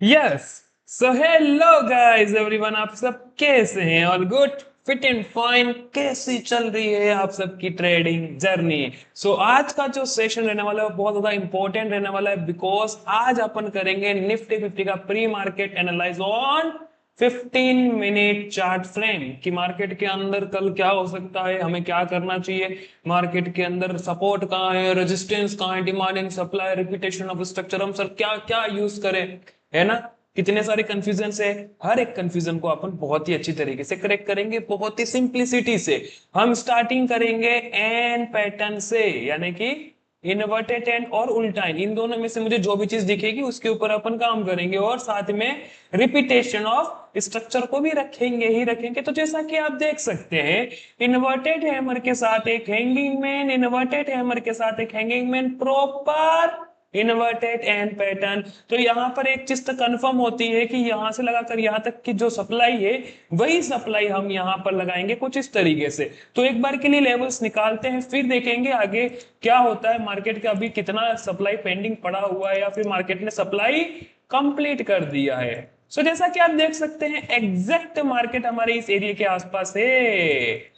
Yes. So hello guys everyone, आप सब कैसे हैं? All good, fit and fine. कैसी चल रही है आप सबकी ट्रेडिंग जर्नी? आज का जो सेशन रहने वाला है वो बहुत ज्यादा इंपॉर्टेंट रहने वाला है, बिकॉज आज अपन करेंगे निफ्टी 50 का pre market analyse on 15 minute chart frame कि मार्केट के अंदर कल क्या हो सकता है, हमें क्या करना चाहिए, मार्केट के अंदर सपोर्ट कहाँ है, रेजिस्टेंस कहाँ है, demand and supply, repetition of structure, हम सर क्या क्या यूज करें, है ना। कितने सारे कंफ्यूजन है, हर एक कंफ्यूजन को अपन बहुत ही अच्छी तरीके से करेक्ट करेंगे, बहुत ही सिंप्लिसिटी से। हम स्टार्टिंग करेंगे एन पैटर्न से, यानी कि इन्वर्टेड एंड और उल्टा एन, इन दोनों में से मुझे जो भी चीज दिखेगी उसके ऊपर अपन काम करेंगे, और साथ में रिपीटेशन ऑफ स्ट्रक्चर को भी रखेंगे ही रखेंगे। तो जैसा कि आप देख सकते हैं, इन्वर्टेड हैमर के साथ एक हैंगिंग मैन, इन्वर्टेड हैमर के साथ एक hanging man, proper inverted and pattern. तो यहां पर एक चीज तो कंफर्म होती है कि यहां से लगाकर यहां तक की जो सप्लाई है वही सप्लाई हम यहां पर लगाएंगे कुछ इस तरीके से। तो एक बार के लिए लेवल्स निकालते हैं, फिर देखेंगे आगे क्या होता है, मार्केट का अभी कितना सप्लाई पेंडिंग पड़ा हुआ है या फिर मार्केट ने सप्लाई कंप्लीट कर दिया है। जैसा कि आप देख सकते हैं, एग्जैक्ट मार्केट हमारे इस एरिया के आसपास है,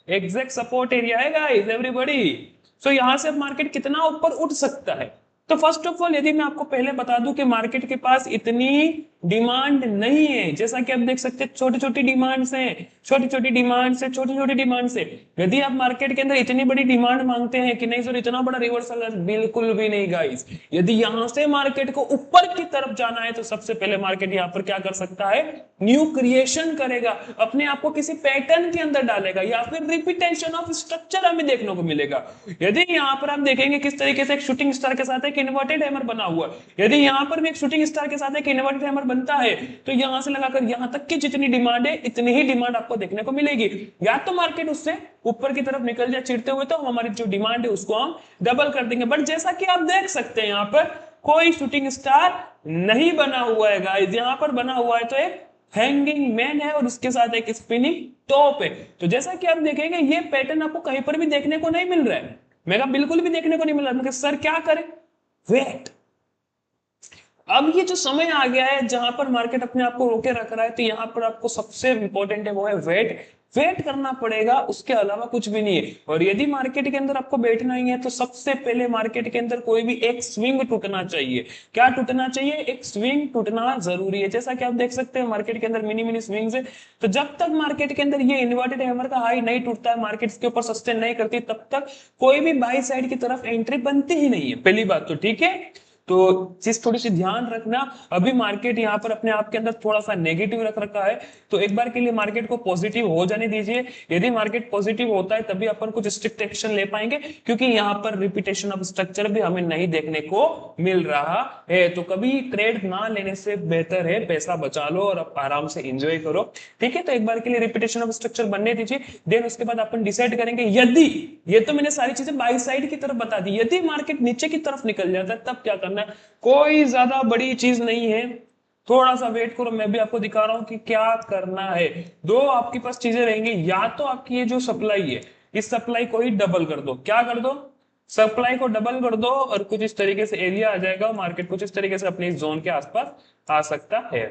एग्जैक्ट सपोर्ट एरिया है गाइस एवरीबॉडी। यहां से मार्केट कितना ऊपर उठ सकता है? तो फर्स्ट ऑफ ऑल यदि मैं आपको पहले बता दूं कि मार्केट के पास इतनी डिमांड नहीं है, जैसा कि आप देख सकते हैं छोटी छोटी डिमांड्स हैं, छोटी छोटी डिमांड्स है, छोटी छोटी डिमांड्स है। यदि आप मार्केट के अंदर इतनी बड़ी डिमांड मांगते हैं कि नहीं सर इतना बड़ा रिवर्सल है, बिल्कुल भी नहीं गाइस। यदि यहां से मार्केट को ऊपर की तरफ जाना है तो सबसे पहले मार्केट यहां पर क्या कर सकता है, न्यू क्रिएशन करेगा, अपने आप को किसी पैटर्न के अंदर डालेगा या फिर रिपीटेशन ऑफ स्ट्रक्चर हमें देखने को मिलेगा। यदि यहां पर आप देखेंगे किस तरीके से एक शूटिंग स्टार के साथ एक इन्वर्टेड हैमर बना हुआ है, यदि यहां पर भी एक शूटिंग स्टार के साथ एक इन्वर्टेड हैमर बनता है तो यहां से लगाकर यहां तक की जितनी डिमांड है इतनी ही डिमांड आपको देखने को मिलेगी। या तो मार्केट उससे ऊपर की तरफ निकल जाए चिरते हुए, तो हमारी जो डिमांड है उसको हम डबल कर देंगे। बट जैसा कि आप देख सकते हैं यहां पर कोई शूटिंग स्टार नहीं बना हुआ है गाइस, यहां पर बना हुआ है तो एक हैंगिंग मैन है और उसके साथ एक स्पिनिंग टॉप है। तो जैसा कि आप देखेंगे ये पैटर्न आपको कहीं पर भी देखने को नहीं मिल रहा है, मेगा बिल्कुल भी देखने को नहीं मिल रहा है। सर क्या करें? वेट। अब ये जो समय आ गया है जहां पर मार्केट अपने आप को रोके रख रहा है, तो यहां पर आपको सबसे इंपॉर्टेंट है वो है वेट। वेट करना पड़ेगा, उसके अलावा कुछ भी नहीं है। और यदि मार्केट के अंदर आपको बैठना ही है तो सबसे पहले मार्केट के अंदर कोई भी एक स्विंग टूटना चाहिए। क्या टूटना चाहिए? एक स्विंग टूटना जरूरी है। जैसा कि आप देख सकते हैं मार्केट के अंदर मिनी मिनी स्विंग्स है। तो जब तक मार्केट के अंदर ये इन्वर्टेड हैमर का हाई नहीं टूटता है, मार्केट के ऊपर सस्टेन नहीं करती, तब तक कोई भी बाई साइड की तरफ एंट्री बनती ही नहीं है, पहली बात तो ठीक है। तो चीज थोड़ी सी ध्यान रखना। अभी मार्केट यहाँ पर अपने आप के अंदर थोड़ा सा नेगेटिव रख रखा है, तो एक बार के लिए मार्केट को पॉजिटिव हो जाने दीजिए। यदि मार्केट पॉजिटिव होता है तभी अपन कुछ स्ट्रिक्ट एक्शन ले पाएंगे, क्योंकि यहाँ पर रिपीटेशन ऑफ स्ट्रक्चर भी हमें नहीं देखने को मिल रहा है। तो कभी ट्रेड ना लेने से बेहतर है पैसा बचा लो और आराम से इंजॉय करो, ठीक है। तो एक बार के लिए रिपीटेशन ऑफ स्ट्रक्चर बनने दीजिए, देन उसके बाद अपन डिसाइड करेंगे। यदि ये तो मैंने सारी चीजें बाई साइड की तरफ बता दी, यदि मार्केट नीचे की तरफ निकल जाता है तब क्या करना है? कोई ज्यादा बड़ी चीज नहीं है, थोड़ा सा वेट करो, मैं भी आपको दिखा रहा हूं कि क्या करना है। दो आपके पास चीजें रहेंगी, या तो आपकी ये जो सप्लाई है इस सप्लाई को ही डबल कर दो। क्या कर दो? सप्लाई को डबल कर दो और कुछ इस तरीके से एरिया आ जाएगा, मार्केट कुछ इस तरीके से अपने जोन के आसपास आ सकता है,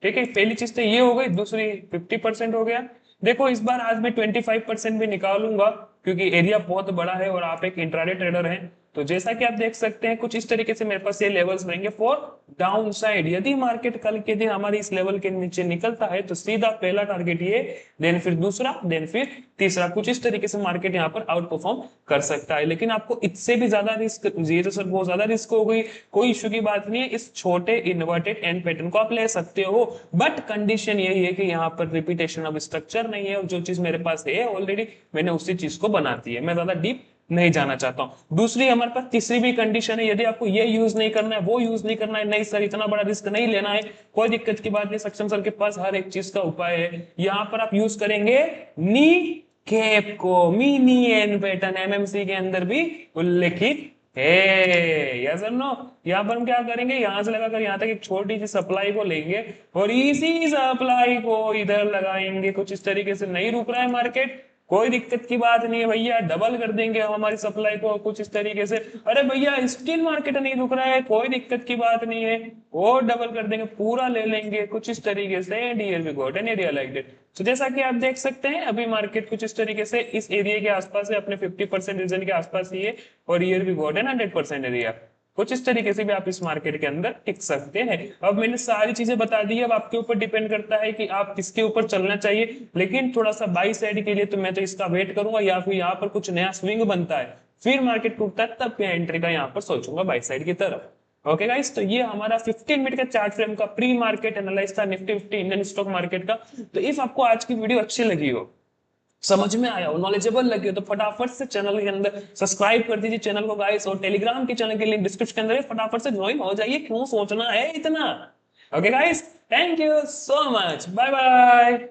ठीक है। पहली चीज तो ये हो गई, दूसरी 50% हो गया। देखो इस बार आज मैं 25% भी निकालूंगा, क्योंकि एरिया बहुत बड़ा है और आप एक इंट्राडे ट्रेडर हैं। तो जैसा कि आप देख सकते हैं कुछ इस तरीके से मेरे पास ये लेवल्स रहेंगे फॉर डाउन साइड। यदि मार्केट कल के दिन हमारी इस लेवल के नीचे निकलता है तो सीधा पहला टारगेट ये, देन फिर दूसरा, देन फिर तीसरा, कुछ इस तरीके से मार्केट यहाँ पर आउट परफॉर्म कर सकता है। लेकिन आपको इससे भी ज्यादा रिस्क, ये तो सर बहुत ज्यादा रिस्क हो गई, कोई इश्यू की बात नहीं है, इस छोटे इन्वर्टेड एंड पैटर्न को आप ले सकते हो। बट कंडीशन यही है कि यहाँ पर रिपीटेशन ऑफ स्ट्रक्चर नहीं है, और जो चीज मेरे पास है ऑलरेडी मैंने उसी चीज को बना दी है, मैं ज्यादा डीप नहीं जाना चाहता हूं। दूसरी हमारे पास तीसरी भी कंडीशन है, यदि आपको ये यूज नहीं करना है, वो यूज नहीं करना है, नहीं सर इतना बड़ा रिस्क नहीं लेना है, कोई दिक्कत की बात नहीं, सक्षम सर के पास हर एक चीज का उपाय है। यहां पर आप यूज करेंगे नी कैप को, मिनी एन पैटर्न एमएमसी के अंदर भी उल्लेखित है, यस और नो। यहाँ पर हम क्या करेंगे, यहां से लगाकर यहां तक एक छोटी सी सप्लाई को लेंगे और इसी सप्लाई को इधर लगाएंगे। कुछ इस तरीके से नहीं रुक रहा है मार्केट, कोई दिक्कत की बात नहीं है भैया, डबल कर देंगे हम हमारी सप्लाई को कुछ इस तरीके से। अरे भैया स्टील मार्केट नहीं रुक रहा है, कोई दिक्कत की बात नहीं है, और डबल कर देंगे, पूरा ले लेंगे कुछ इस तरीके से। And here we got an area like that. तो जैसा कि आप देख सकते हैं अभी मार्केट कुछ इस तरीके से इस एरिया के आसपास है, अपने 50% रीजन के आसपास ही है, और here we got an 100% area. कुछ इस तरीके से भी आप इस मार्केट के अंदर टिक सकते हैं। अब मैंने सारी चीजें बता दी है, अब आपके ऊपर डिपेंड करता है कि आप किसके ऊपर चलना चाहिए। लेकिन थोड़ा सा बाई साइड के लिए तो मैं तो इसका वेट करूंगा, या फिर यहाँ पर कुछ नया स्विंग बनता है फिर मार्केट टूटता है तब मैं एंट्री का यहाँ पर सोचूंगा बाई साइड की तरफ। ओके गाइस, तो ये हमारा 15 मिनट का चार्ट फ्रेम का प्री मार्केट एनालाइज था निफ्टी 50 इंडियन स्टॉक मार्केट का। तो इफ आपको आज की वीडियो अच्छी लगी हो, समझ में आया हो, नॉलेजेबल लगे हो, तो फटाफट से चैनल के अंदर सब्सक्राइब कर दीजिए चैनल को गाइस, और टेलीग्राम के चैनल के लिंक डिस्क्रिप्शन के अंदर है, फटाफट से ज्वाइन हो जाइए, क्यों सोचना है इतना। Okay guys, thank you so much, bye bye.